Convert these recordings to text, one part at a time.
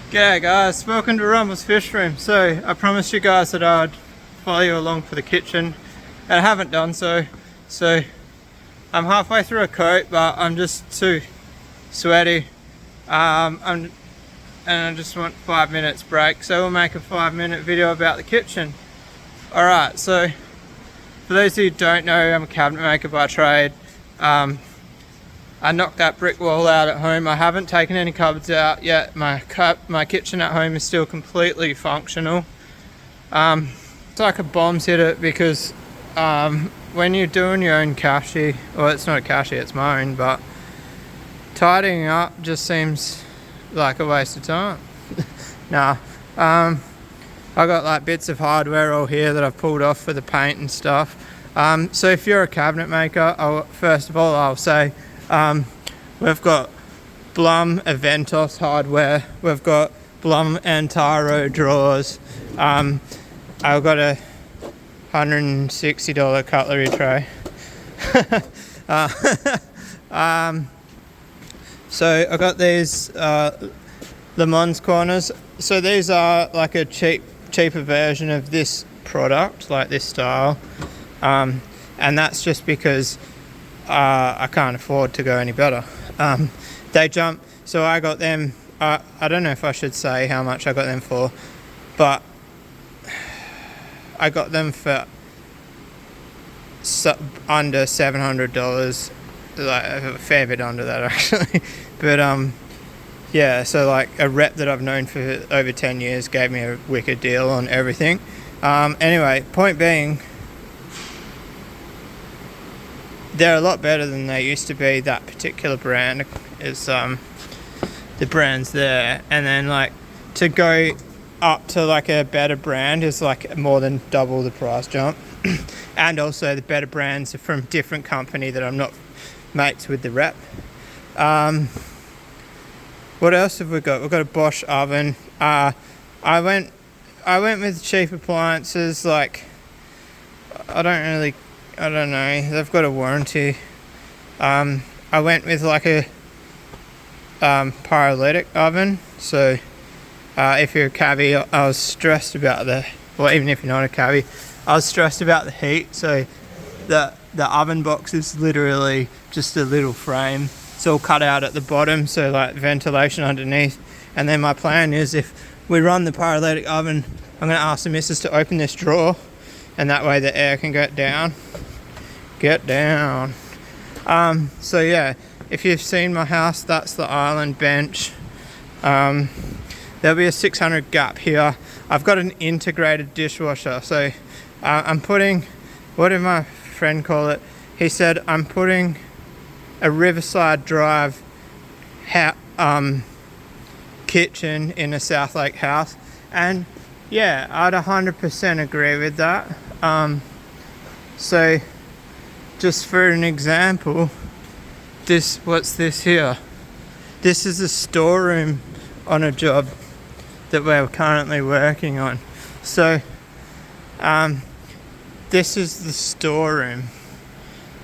G'day guys, welcome to Rumble's Fish Room. So I promised you guys that I'd follow you along for the kitchen, and I haven't done so. So I'm halfway through a coat, but I'm just too sweaty. And I just want 5 minutes break, so we'll make a 5-minute video about the kitchen. Alright, so for those of you who don't know, I'm a cabinet maker by trade. I knocked that brick wall out at home. I haven't taken any cupboards out yet. My kitchen at home is still completely functional. It's like a bomb's hit it because when you're doing your own cachie, well, it's not a cachie, it's my own, but tidying up just seems like a waste of time. Nah. I got like bits of hardware all here that I've pulled off for the paint and stuff. So if you're a cabinet maker, first of all I'll say we've got Blum Aventos hardware, we've got Blum Antaro drawers, I've got a $160 cutlery tray. So I got these Le Mans corners. So these are like a cheaper version of this product, like this style, and that's just because I can't afford to go any better. They jump, so I got them, I don't know if I should say how much I got them for, but I got them for under $700, like a fair bit under that actually. But yeah, so like a rep that I've known for over 10 years gave me a wicked deal on everything. Anyway, point being, they're a lot better than they used to be. That particular brand is the brand's there, and then like to go up to like a better brand is like more than double the price jump. And also the better brands are from different company that I'm not mates with the rep. What else have we got? We've got a Bosch oven. I went with cheap appliances, like I don't know, they've got a warranty. I went with like a pyrolytic oven. So if you're a cabbie, I was stressed about well, even if you're not a cabbie, I was stressed about the heat. So the oven box is literally just a little frame. It's all cut out at the bottom, so like ventilation underneath. And then my plan is, if we run the pyrolytic oven, I'm going to ask the missus to open this drawer, and that way the air can get down. So yeah, if you've seen my house, that's the island bench. There'll be a 600 gap here. I've got an integrated dishwasher, so I'm putting, what did my friend call it? He said I'm putting a Riverside Drive kitchen in a South Lake house, and yeah, I'd 100% agree with that. So just for an example, what's this here? This is a storeroom on a job that we're currently working on. So this is the storeroom,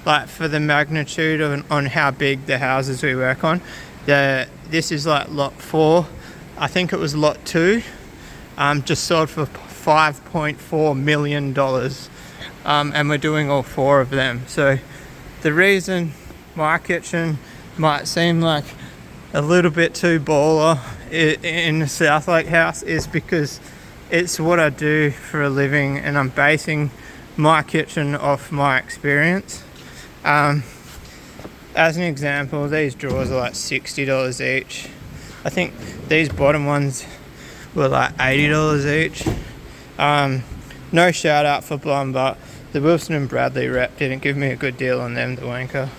like for the magnitude on how big the houses we work on. This is like lot 4. I think it was lot 2. Just sold for $5.4 million. And we're doing all 4 of them. So the reason my kitchen might seem like a little bit too baller in the South Lake house is because it's what I do for a living, and I'm basing my kitchen off my experience. As an example, these drawers are like $60 each. I think these bottom ones were like $80 each. No shout out for Blum, but the Wilson and Bradley rep didn't give me a good deal on them, the wanker.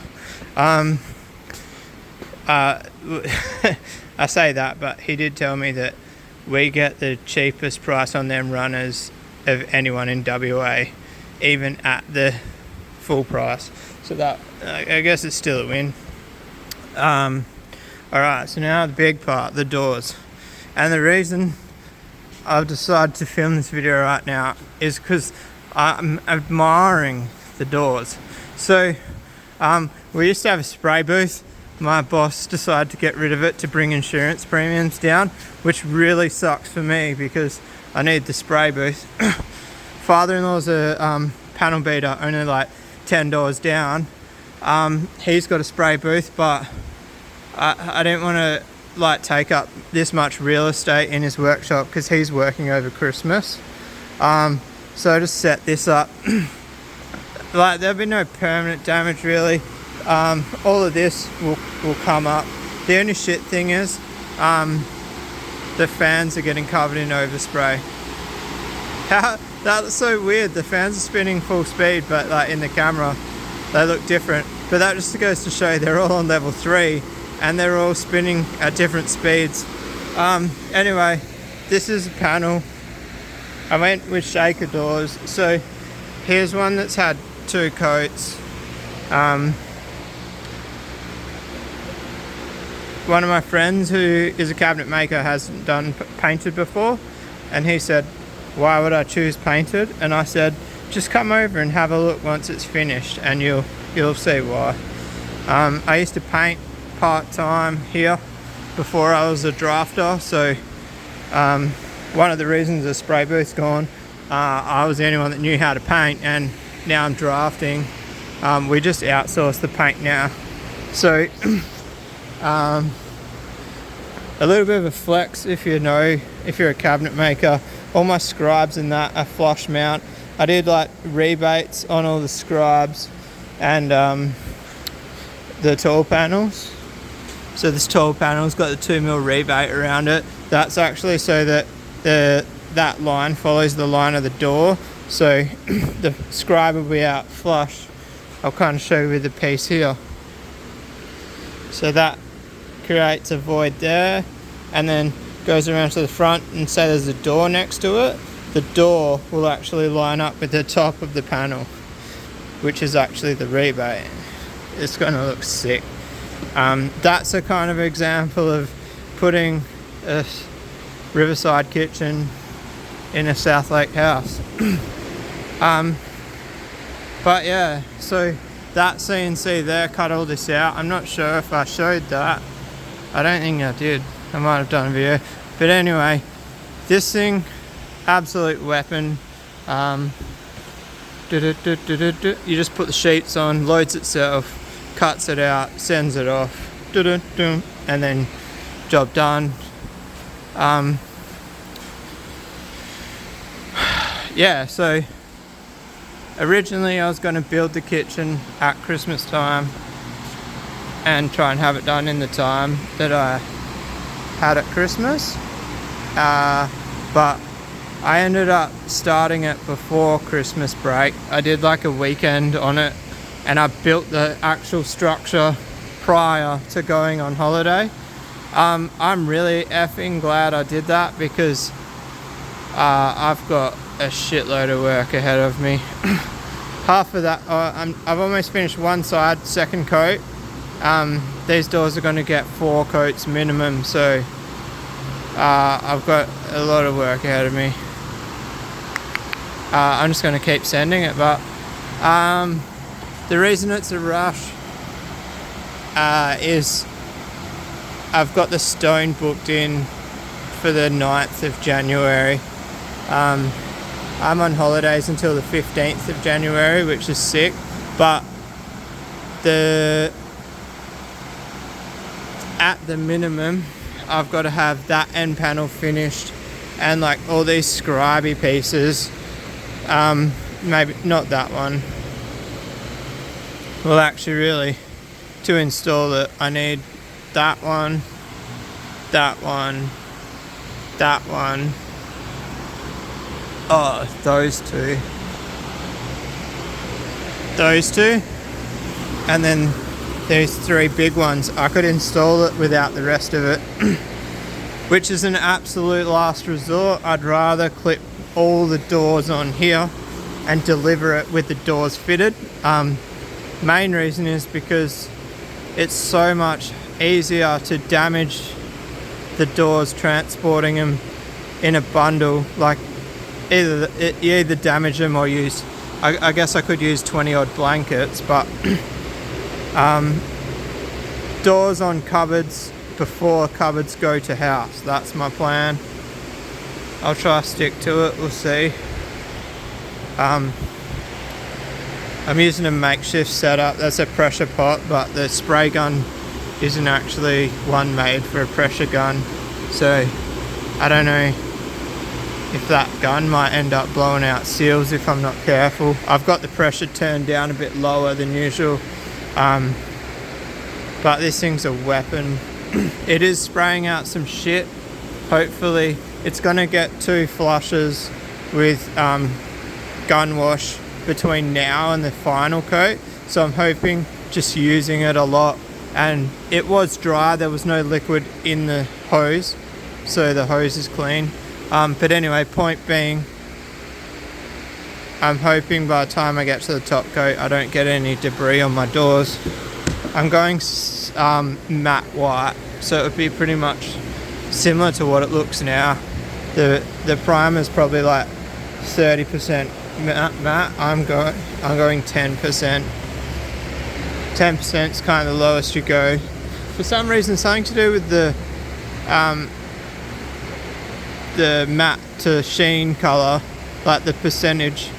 I say that, but he did tell me that we get the cheapest price on them runners of anyone in WA, even at the full price. So that, I guess it's still a win. Alright, so now the big part, the doors. And the reason I've decided to film this video right now is because I'm admiring the doors. So we used to have a spray booth my boss decided to get rid of it to bring insurance premiums down, which really sucks for me because I need the spray booth. Father-in-law's a panel beater, only like $10 down. He's got a spray booth, but I didn't want to like take up this much real estate in his workshop because he's working over Christmas. So I just set this up. Like there'll be no permanent damage really. All of this will come up. The only shit thing is the fans are getting covered in overspray. That's so weird. The fans are spinning full speed, but like in the camera they look different. But that just goes to show they're all on level 3 and they're all spinning at different speeds. Anyway, this is a panel. I went with shaker doors. So here's one that's had 2 coats. One of my friends who is a cabinet maker hasn't done painted before, and he said, why would I choose painted? And I said, just come over and have a look once it's finished and you'll see why. I used to paint part-time here before I was a drafter, so one of the reasons the spray booth's gone, I was the only one that knew how to paint, and now I'm drafting. We just outsource the paint now. So a little bit of a flex if you're a cabinet maker. All my scribes and that are flush mount. I did like rebates on all the scribes and the tall panels. So this tall panel's got the 2mm rebate around it. That's actually so that that line follows the line of the door. So the scribe will be out flush. I'll kind of show you with the piece here. So that creates a void there, and then goes around to the front, and say there's a door next to it. The door will actually line up with the top of the panel, which is actually the rebate. It's going to look sick. That's a kind of example of putting a riverside kitchen in a South Lake house. But yeah, so that CNC there cut all this out. I'm not sure if I showed that. I don't think I did. I might have done a video. But anyway, this thing, absolute weapon. You just put the sheets on, loads itself, cuts it out, sends it off, and then job done. Yeah, so originally I was going to build the kitchen at Christmas time and try and have it done in the time that I had at Christmas, but I ended up starting it before Christmas break. I did like a weekend on it, and I built the actual structure prior to going on holiday. I'm really effing glad I did that because I've got a shitload of work ahead of me. Half of that, I've almost finished one side, second coat. These doors are going to get 4 coats minimum, so I've got a lot of work ahead of me. I'm just going to keep sending it, but the reason it's a rush is I've got the stone booked in for the 9th of January. I'm on holidays until the 15th of January, which is sick, but at the minimum I've got to have that end panel finished and like all these scribey pieces. Maybe not that one. Well, actually, really, to install it I need that one, that one, that one. Oh, those two, and then these 3 big ones. I could install it without the rest of it, which is an absolute last resort. I'd rather clip all the doors on here and deliver it with the doors fitted. Main reason is because it's so much easier to damage the doors transporting them in a bundle. Like you either damage them or use, I guess I could use 20 odd blankets, but doors on cupboards before cupboards go to house. That's my plan. I'll try to stick to it, we'll see. I'm using a makeshift setup. That's a pressure pot, but the spray gun isn't actually one made for a pressure gun, so I don't know if that gun might end up blowing out seals if I'm not careful. I've got the pressure turned down a bit lower than usual, but this thing's a weapon. It is spraying out some shit. Hopefully it's gonna get 2 flushes with gun wash between now and the final coat, so I'm hoping just using it a lot. And it was dry, there was no liquid in the hose, so the hose is clean. But anyway, point being, I'm hoping by the time I get to the top coat I don't get any debris on my doors. I'm going matte white, so it would be pretty much similar to what it looks now. The primer's probably like 30% matte. I'm going 10%. 10% is kind of the lowest you go. For some reason, something to do with the matte to sheen color, like the percentage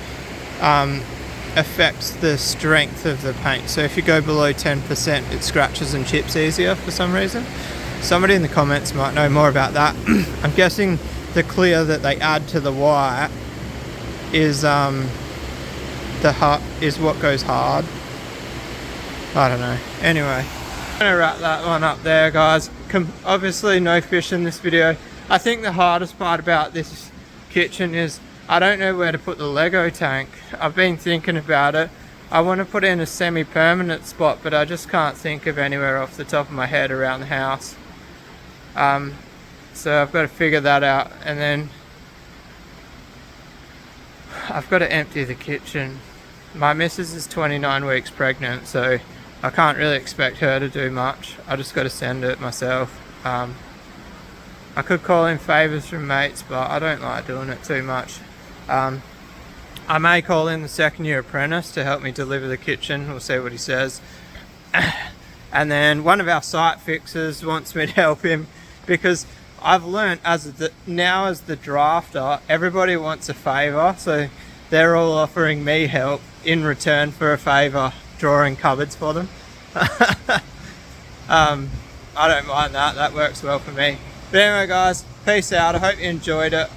affects the strength of the paint. So if you go below 10%, it scratches and chips easier for some reason. Somebody in the comments might know more about that. I'm guessing the clear that they add to the white is what goes hard. I don't know. Anyway, I'm gonna wrap that one up there, guys. Obviously no fish in this video. I think the hardest part about this kitchen is I don't know where to put the Lego tank. I've been thinking about it. I want to put it in a semi-permanent spot, but I just can't think of anywhere off the top of my head around the house. So I've got to figure that out, and then I've got to empty the kitchen. My missus is 29 weeks pregnant, so I can't really expect her to do much. I just got to send it myself. I could call in favours from mates, but I don't like doing it too much. I may call in the 2nd year apprentice to help me deliver the kitchen. We'll see what he says. And then one of our site fixers wants me to help him, because I've learned as the drafter, everybody wants a favour, so they're all offering me help in return for a favour drawing cupboards for them. I don't mind that works well for me. But anyway guys, peace out. I hope you enjoyed it.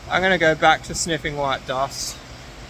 I'm gonna go back to sniffing white dust.